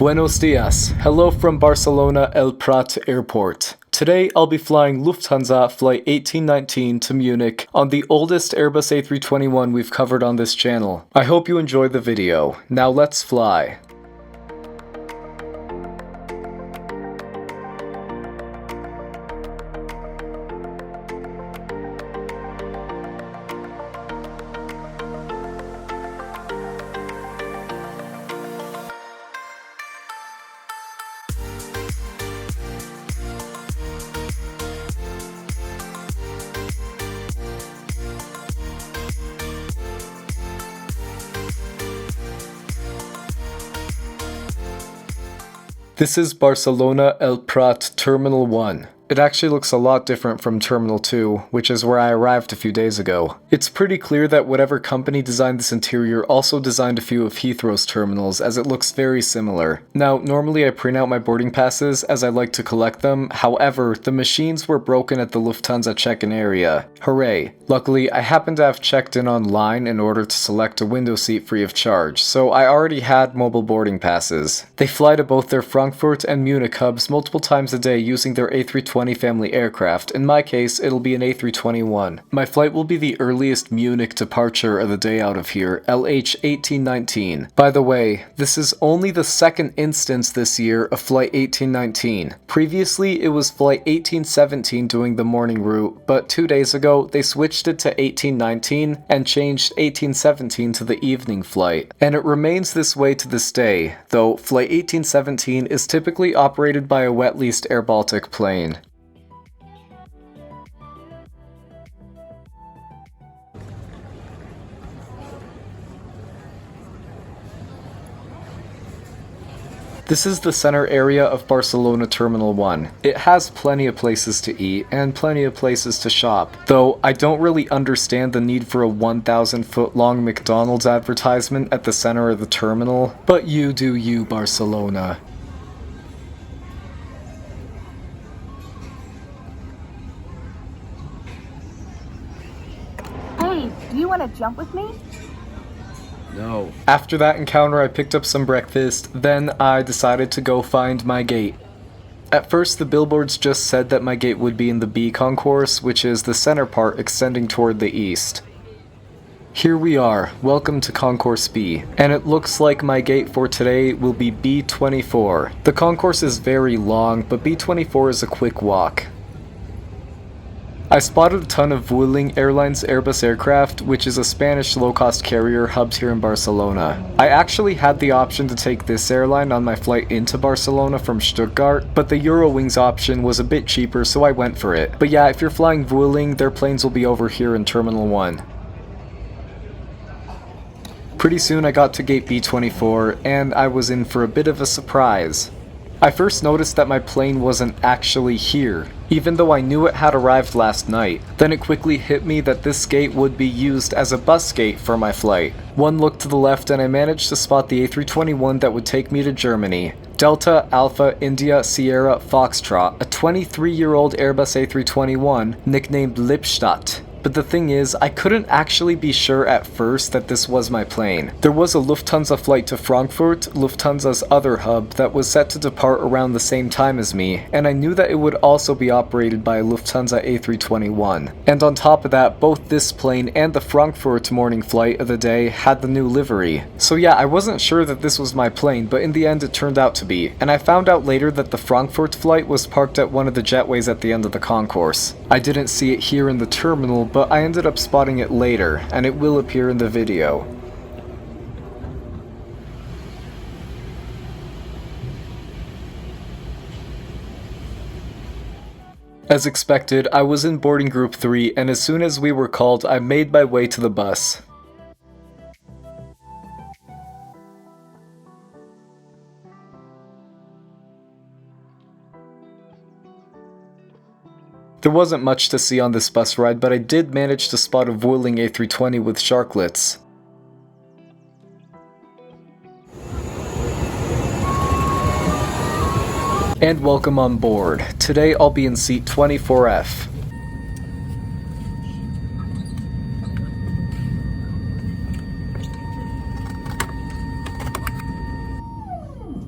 Buenos dias. Hello from Barcelona-El Pratt Airport. Today I'll be flying Lufthansa Flight 1819 to Munich on the oldest Airbus A321 we've covered on this channel. I hope you enjoy the video. Now let's fly. This is Barcelona-El Prat Terminal 1. It actually looks a lot different from Terminal 2, which is where I arrived a few days ago. It's pretty clear that whatever company designed this interior also designed a few of Heathrow's terminals, as it looks very similar. Now, normally I print out my boarding passes as I like to collect them, however, the machines were broken at the Lufthansa check-in area. Hooray! Luckily, I happened to have checked in online in order to select a window seat free of charge, so I already had mobile boarding passes. They fly to both their Frankfurt and Munich hubs multiple times a day using their A320 family aircraft. In my case, it'll be an A321. My flight will be the earliest Munich departure of the day out of here, LH1819. By the way, this is only the second instance this year of Flight 1819. Previously, it was Flight 1817 doing the morning route, but 2 days ago, they switched it to 1819 and changed 1817 to the evening flight. And it remains this way to this day, though Flight 1817 is typically operated by a wet-leased air-Baltic plane. This is the center area of Barcelona Terminal 1. It has plenty of places to eat and plenty of places to shop, though I don't really understand the need for a 1,000-foot long McDonald's advertisement at the center of the terminal, but you do you, Barcelona. Hey, do you want to jump with me? No. After that encounter, I picked up some breakfast, then I decided to go find my gate. At first, the billboards just said that my gate would be in the B concourse, which is the center part extending toward the east. Here we are, welcome to Concourse B, and it looks like my gate for today will be B24. The concourse is very long, but B24 is a quick walk. I spotted a ton of Vueling Airlines Airbus aircraft, which is a Spanish low-cost carrier hubbed here in Barcelona. I actually had the option to take this airline on my flight into Barcelona from Stuttgart, but the Eurowings option was a bit cheaper, so I went for it. But yeah, if you're flying Vueling, their planes will be over here in Terminal 1. Pretty soon I got to gate B24, and I was in for a bit of a surprise. I first noticed that my plane wasn't actually here, even though I knew it had arrived last night. Then it quickly hit me that this gate would be used as a bus gate for my flight. One look to the left and I managed to spot the A321 that would take me to Germany. Delta, Alpha, India, Sierra, Foxtrot, a 23-year-old Airbus A321 nicknamed Lippstadt. But the thing is, I couldn't actually be sure at first that this was my plane. There was a Lufthansa flight to Frankfurt, Lufthansa's other hub, that was set to depart around the same time as me, and I knew that it would also be operated by a Lufthansa A321. And on top of that, both this plane and the Frankfurt morning flight of the day had the new livery. So yeah, I wasn't sure that this was my plane, but in the end it turned out to be, and I found out later that the Frankfurt flight was parked at one of the jetways at the end of the concourse. I didn't see it here in the terminal, but I ended up spotting it later, and it will appear in the video. As expected, I was in boarding group 3, and as soon as we were called, I made my way to the bus. There wasn't much to see on this bus ride, but I did manage to spot a Vueling A320 with sharklets. And welcome on board. Today I'll be in seat 24F.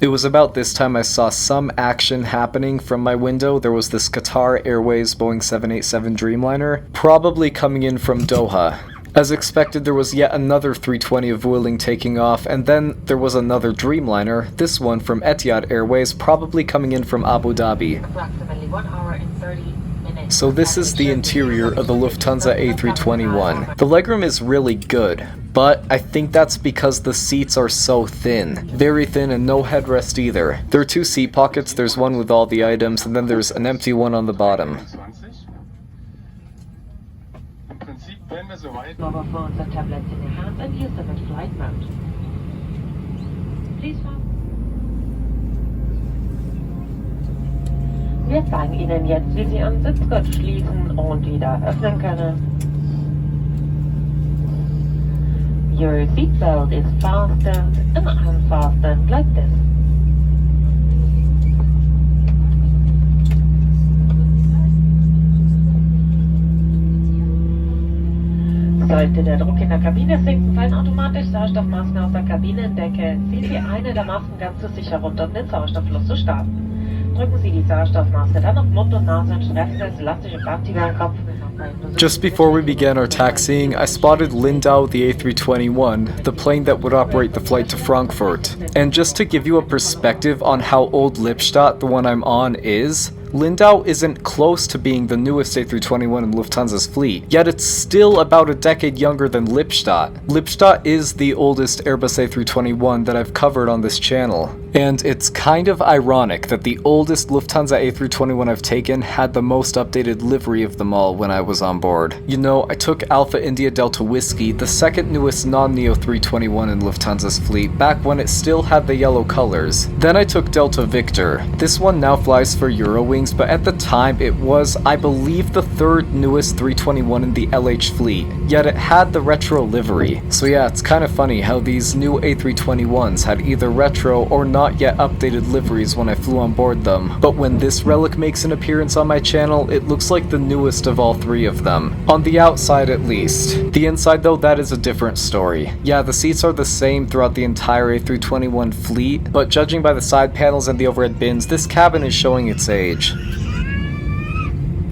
It was about this time I saw some action happening from my window. There was this Qatar Airways Boeing 787 Dreamliner, probably coming in from Doha. As expected, there was yet another 320 of Vueling taking off, and then there was another Dreamliner, this one from Etihad Airways, probably coming in from Abu Dhabi. Approximately 1 hour and 30 minutes. So this is the interior of the Lufthansa A321. The legroom is really good, but I think that's because the seats are so thin. Very thin and no headrest either. There are 2 seat pockets, there's one with all the items, and then there's an empty one on the bottom. Mobile phones and tablets in your hands and use them in flight mode. Please follow. Wir zeigen Ihnen jetzt, wie Sie Ihren Sitzgurt schließen und wieder öffnen können. Your seatbelt is fastened and unfastened like this. Sollte der Druck in der Kabine sinken, fallen automatisch Sauerstoffmasken aus der Kabinendecke. Ziehen Sie eine der Masken ganz zu sich herunter, um den Sauerstofffluss zu starten. Drücken Sie die Sauerstoffmaske dann auf Mund und Nase und strecken Sie das elastische Band über den Kopf. Just before we began our taxiing, I spotted Lindau, the A321, the plane that would operate the flight to Frankfurt. And just to give you a perspective on how old Lippstadt, the one I'm on, is, Lindau isn't close to being the newest A321 in Lufthansa's fleet, yet it's still about a decade younger than Lippstadt. Lippstadt is the oldest Airbus A321 that I've covered on this channel. And it's kind of ironic that the oldest Lufthansa A321 I've taken had the most updated livery of them all when I was on board. You know, I took Alpha India Delta Whiskey, the second newest non-Neo 321 in Lufthansa's fleet, back when it still had the yellow colors. Then I took Delta Victor. This one now flies for Eurowings, but at the time it was, I believe, the third newest 321 in the LH fleet, yet it had the retro livery. So yeah, it's kind of funny how these new A321s had either retro or not yet updated liveries when I flew on board them, but when this relic makes an appearance on my channel, it looks like the newest of all 3 of them. On the outside at least. The inside though, that is a different story. Yeah, the seats are the same throughout the entire A321 fleet, but judging by the side panels and the overhead bins, this cabin is showing its age.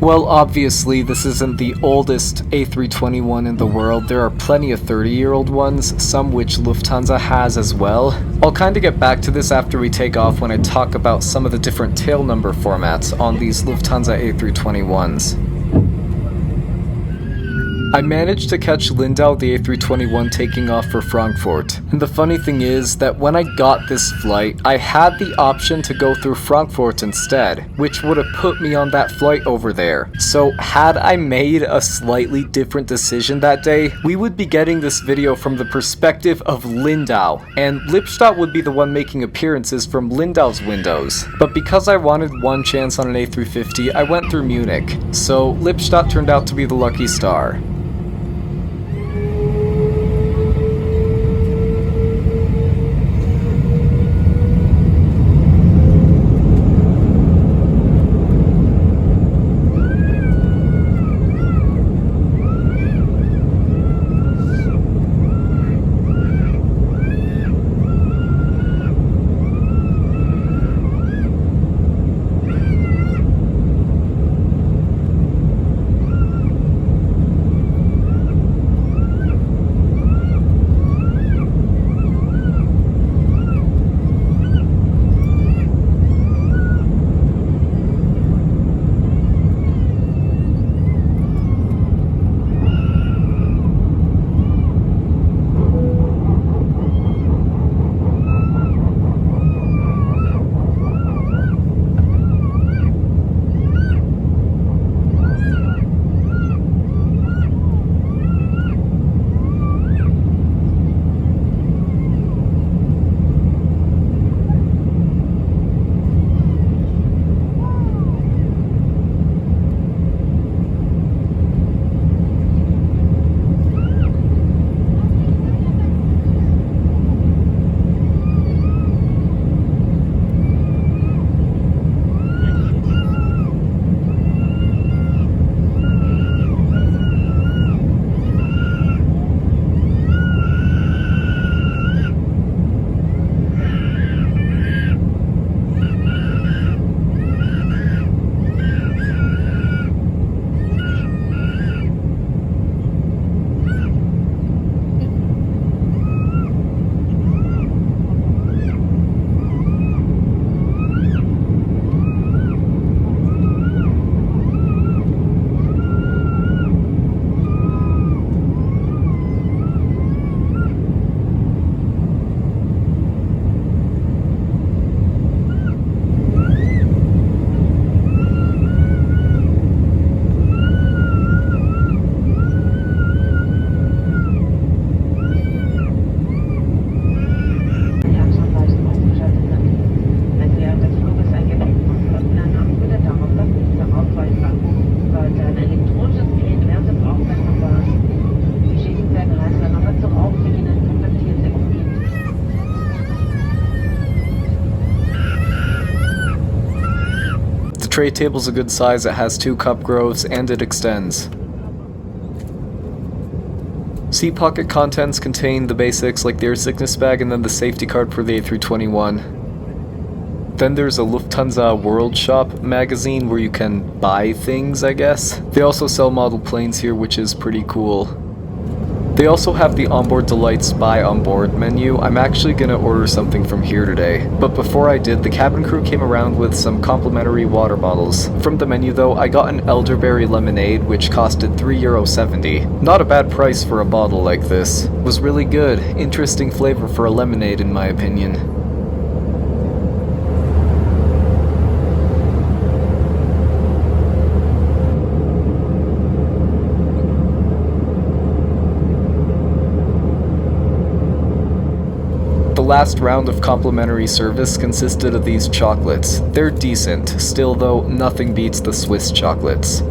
Well, obviously, this isn't the oldest A321 in the world. There are plenty of 30-year-old ones, some which Lufthansa has as well. I'll kinda get back to this after we take off when I talk about some of the different tail number formats on these Lufthansa A321s. I managed to catch Lindau, the A321, taking off for Frankfurt. And the funny thing is that when I got this flight, I had the option to go through Frankfurt instead, which would have put me on that flight over there. So had I made a slightly different decision that day, we would be getting this video from the perspective of Lindau, and Lippstadt would be the one making appearances from Lindau's windows. But because I wanted one chance on an A350, I went through Munich. So Lippstadt turned out to be the lucky star. tray table's a good size, it has 2 cup groves, and it extends. Seat pocket contents contain the basics like the air sickness bag and then the safety card for the A321. Then there's a Lufthansa World Shop magazine where you can buy things, I guess. They also sell model planes here, which is pretty cool. They also have the Onboard Delights Buy Onboard menu. I'm actually gonna order something from here today. But before I did, the cabin crew came around with some complimentary water bottles. From the menu though, I got an elderberry lemonade, which costed €3.70. Not a bad price for a bottle like this. Was really good. Interesting flavor for a lemonade in my opinion. The last round of complimentary service consisted of these chocolates. They're decent, still though, nothing beats the Swiss chocolates.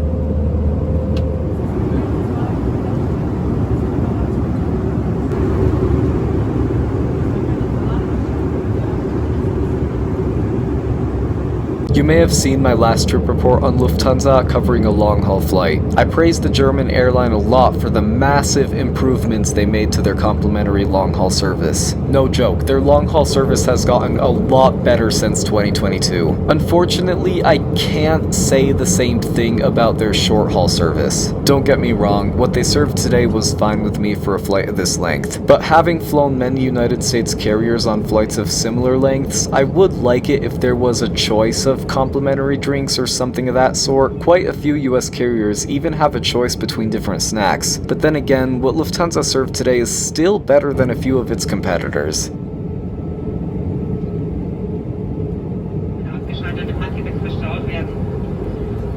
You may have seen my last trip report on Lufthansa covering a long-haul flight. I praised the German airline a lot for the massive improvements they made to their complimentary long-haul service. No joke, their long-haul service has gotten a lot better since 2022. Unfortunately, I can't say the same thing about their short-haul service. Don't get me wrong, what they served today was fine with me for a flight of this length. But having flown many United States carriers on flights of similar lengths, I would like it if there was a choice of complimentary drinks or something of that sort. Quite a few US carriers even have a choice between different snacks. But then again, what Lufthansa served today is still better than a few of its competitors.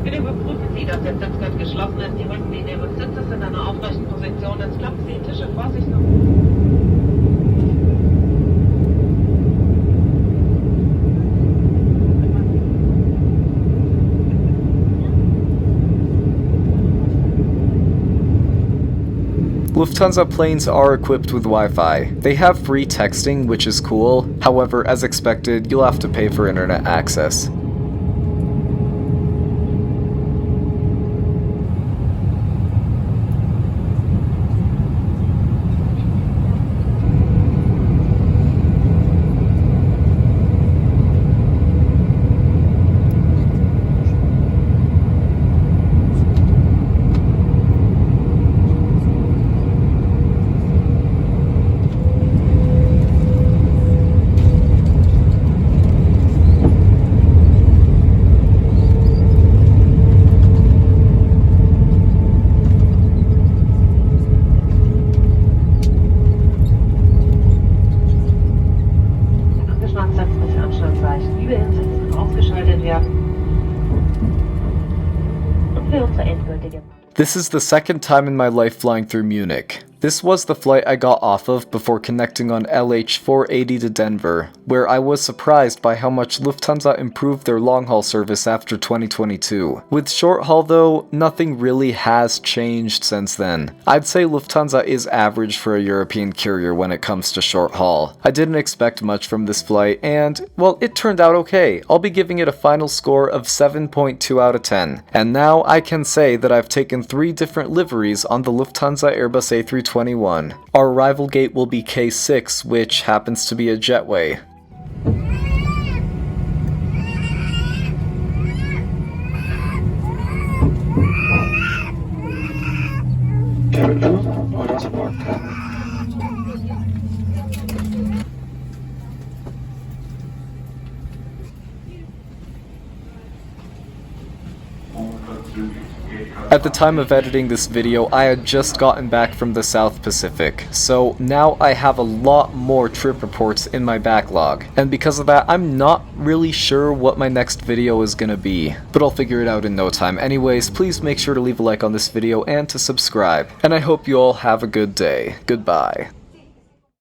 Bitte überprüfen Sie, dass der Sitzgurt geschlossen ist. Die Rückenlinie Ihres Sitzes in einer aufrechten Position. Jetzt klappen Sie die Tische vorsichtig nach. Lufthansa planes are equipped with Wi-Fi. They have free texting, which is cool. However, as expected, you'll have to pay for internet access. This is the second time in my life flying through Munich. This was the flight I got off of before connecting on LH1819 to Denver, where I was surprised by how much Lufthansa improved their long-haul service after 2022. With short-haul though, nothing really has changed since then. I'd say Lufthansa is average for a European carrier when it comes to short-haul. I didn't expect much from this flight and, well, it turned out okay. I'll be giving it a final score of 7.2 out of 10. And now I can say that I've taken 3 different liveries on the Lufthansa Airbus A321. Our arrival gate will be K6, which happens to be a jetway. At the time of editing this video, I had just gotten back from the South Pacific, so now I have a lot more trip reports in my backlog, and because of that, I'm not really sure what my next video is gonna be, but I'll figure it out in no time. Anyways, please make sure to leave a like on this video and to subscribe, and I hope you all have a good day. Goodbye.